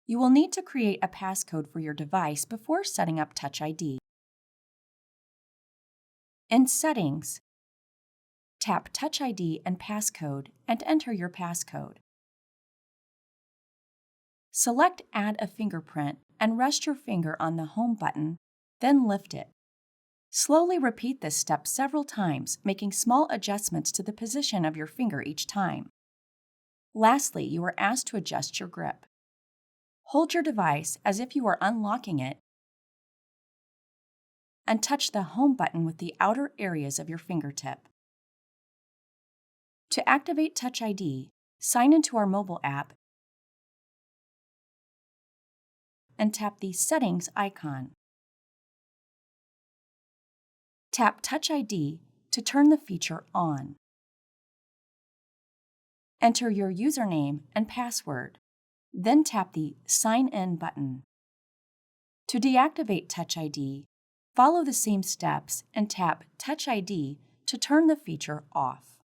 You will need to create a passcode for your device before setting up Touch ID. In Settings, tap Touch ID and Passcode and enter your passcode. Select Add a fingerprint and rest your finger on the Home button, then lift it. Slowly repeat this step several times, making small adjustments to the position of your finger each time. Lastly, you are asked to adjust your grip. Hold your device as if you are unlocking it and touch the Home button with the outer areas of your fingertip. To activate Touch ID, sign into our mobile app and tap the Settings icon. Tap Touch ID to turn the feature on. Enter your username and password, then tap the Sign In button. To deactivate Touch ID, follow the same steps and tap Touch ID to turn the feature off.